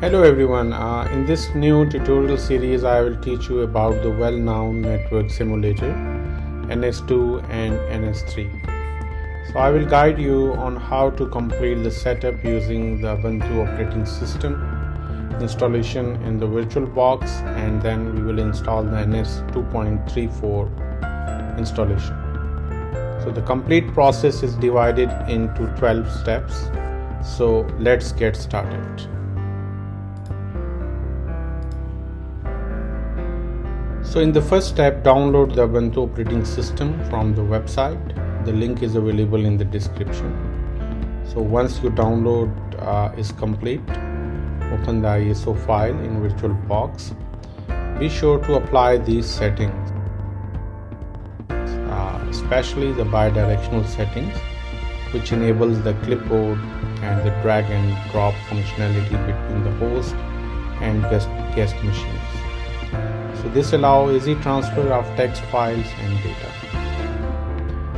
Hello everyone, in this new tutorial series I will teach you about the well-known network simulator NS-2 and NS-3. So I will guide you on how to complete the setup using the Ubuntu operating system, installation in the VirtualBox, and then we will install the NS-2.34 installation. So the complete process is divided into 12 steps. So let's get started. So in the first step, download the Ubuntu operating system from the website. The link is available in the description. So once your download is complete, open the ISO file in VirtualBox. Be sure to apply these settings, especially the bidirectional settings, which enables the clipboard and the drag and drop functionality between the host and guest machines. So this allows easy transfer of text files and data.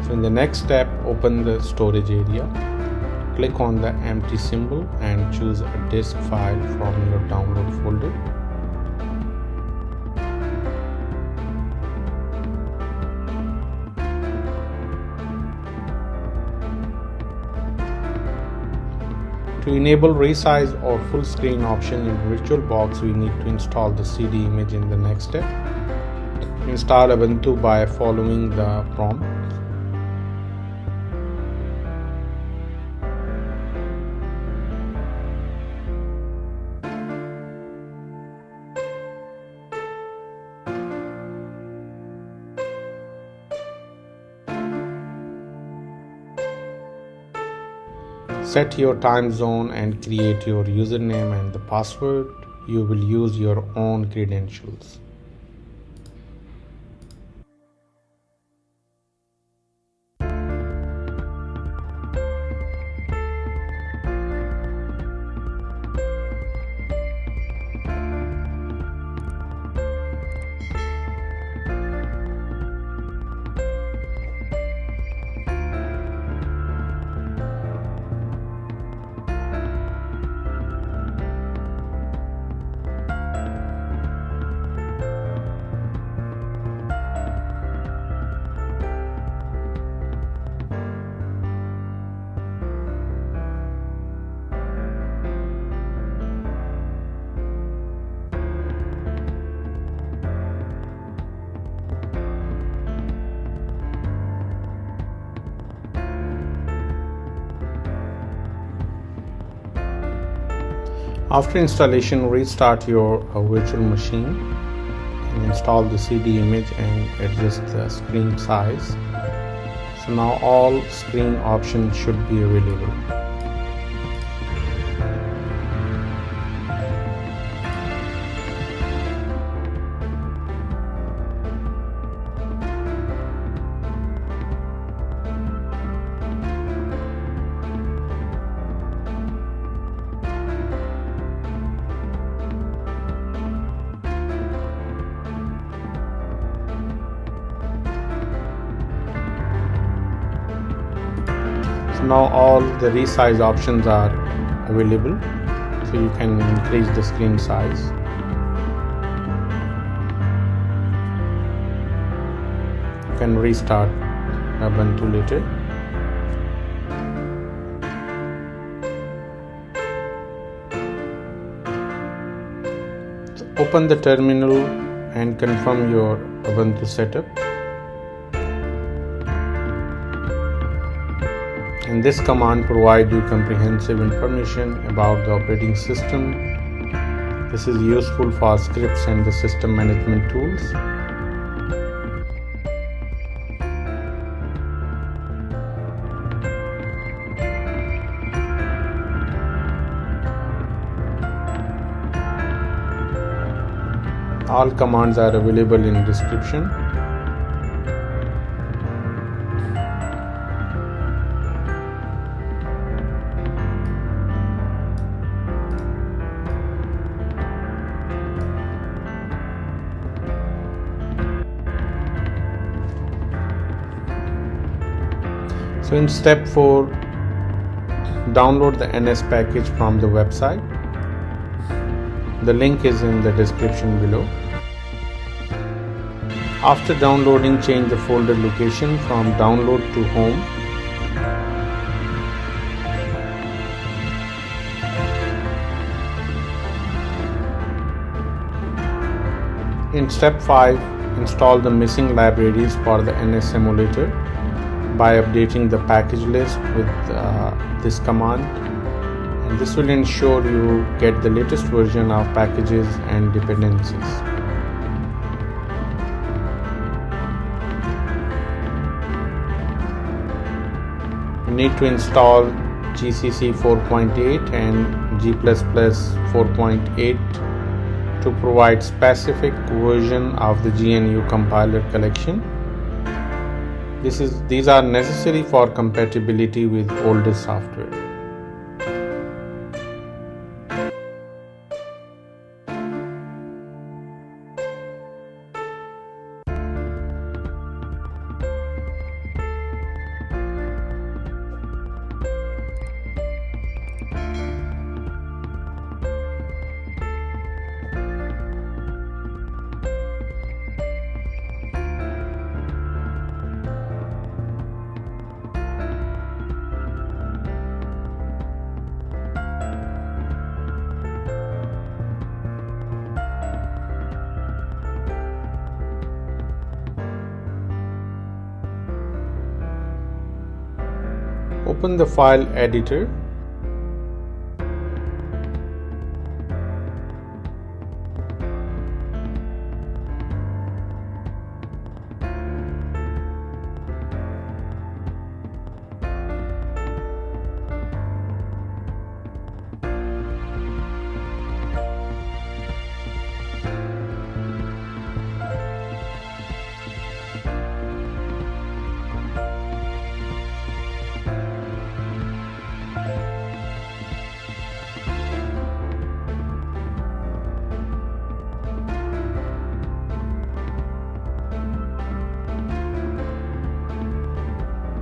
So in the next step, open the storage area. Click on the empty symbol and choose a disk file from your download folder. To enable resize or full screen option in VirtualBox, we need to install the CD image in the next step. Install Ubuntu by following the prompt. Set your time zone and create your username and the password. You will use your own credentials. After installation, restart your virtual machine and install the CD image and adjust the screen size. So now all screen options should be available. Now all the resize options are available, so you can increase the screen size. You can restart Ubuntu later. So open the terminal and confirm your Ubuntu setup. And this command provides you comprehensive information about the operating system. This is useful for scripts and the system management tools. All commands are available in description. So in step 4, download the NS package from the website. The link is in the description below. After downloading, change the folder location from download to home. In step 5, install the missing libraries for the NS emulator by updating the package list with this command, and this will ensure you get the latest version of packages and dependencies. You need to install GCC 4.8 and G++ 4.8 to provide specific version of the GNU compiler collection. These are necessary for compatibility with older software. Open the file editor.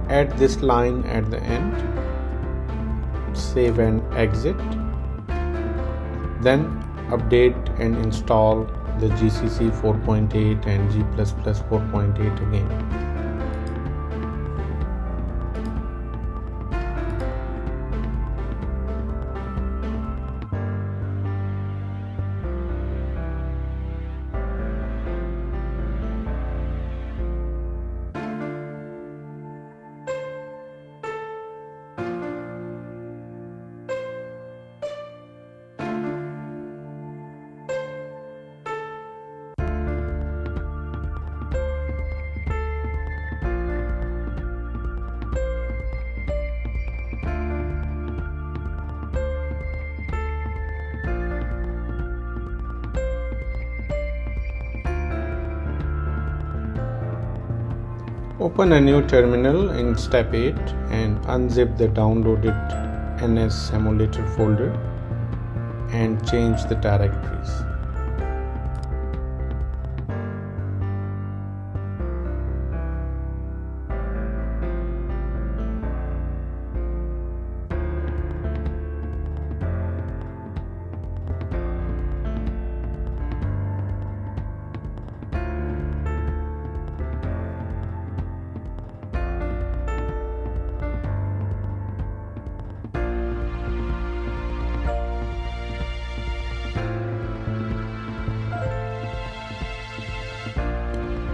Add this line at the end, save and exit, then update and install the GCC 4.8 and G++ 4.8 again. Open a new terminal in step 8 and unzip the downloaded NS emulator folder and change the directories.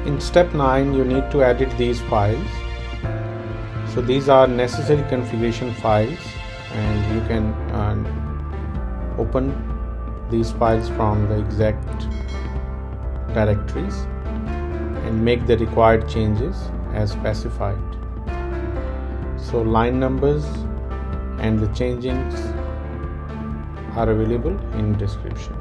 In step 9, you need to edit these files. So these are necessary configuration files, and you can open these files from the exact directories and make the required changes as specified. So line numbers and the changings are available in description.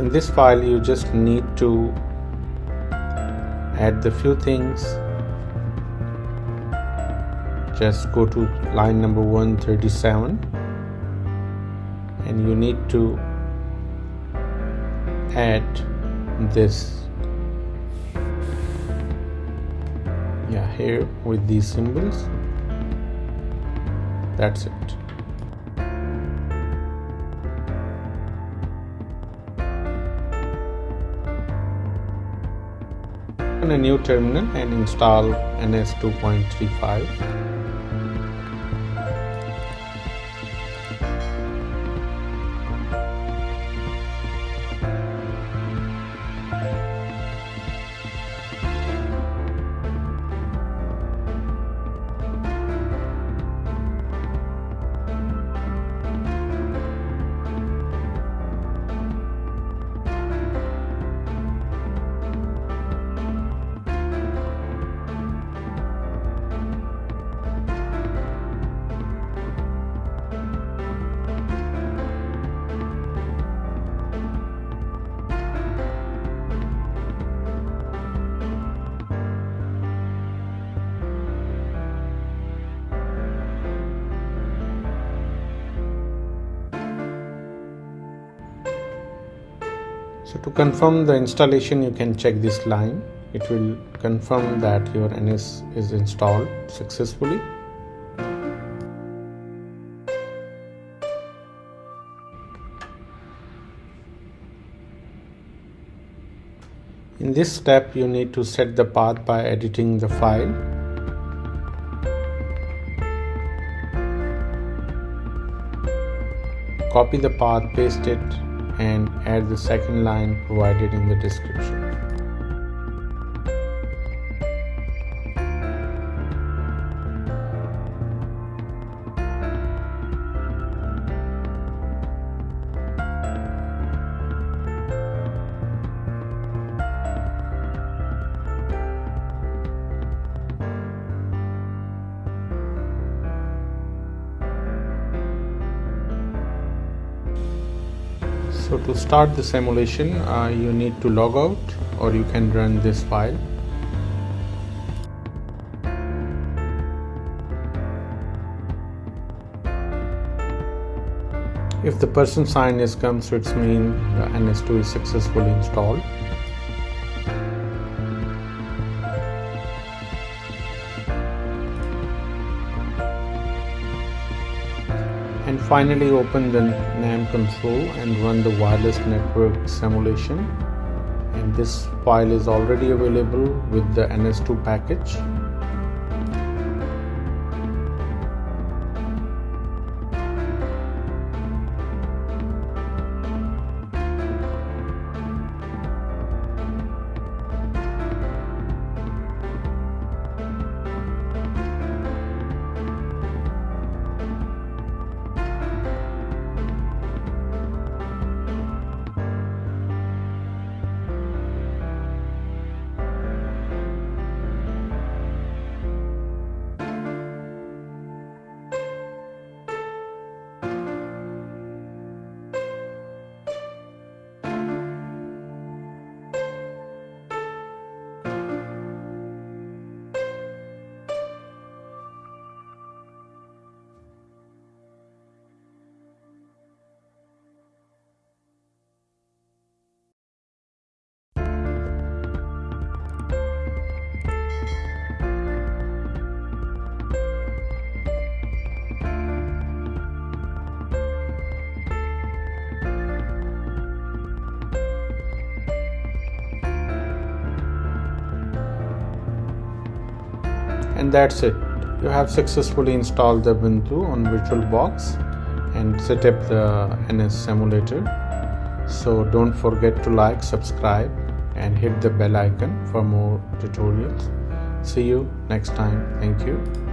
In this file you just need to add the few things. Just go to line number 137 and you need to add this here with these symbols. That's it. Open a new terminal and install NS-2.35. So to confirm the installation, you can check this line. It will confirm that your NS is installed successfully. In this step, you need to set the path by editing the file. Copy the path, paste it, and add the second line provided in the description. So to start the simulation, you need to log out, or you can run this file. If the person sign is come, so it's mean the NS2 is successfully installed. And finally open the NAM console and run the wireless network simulation, and this file is already available with the NS2 package. And that's it. You have successfully installed the Ubuntu on VirtualBox and set up the NS simulator. So don't forget to like, subscribe, and hit the bell icon for more tutorials. See you next time. Thank you.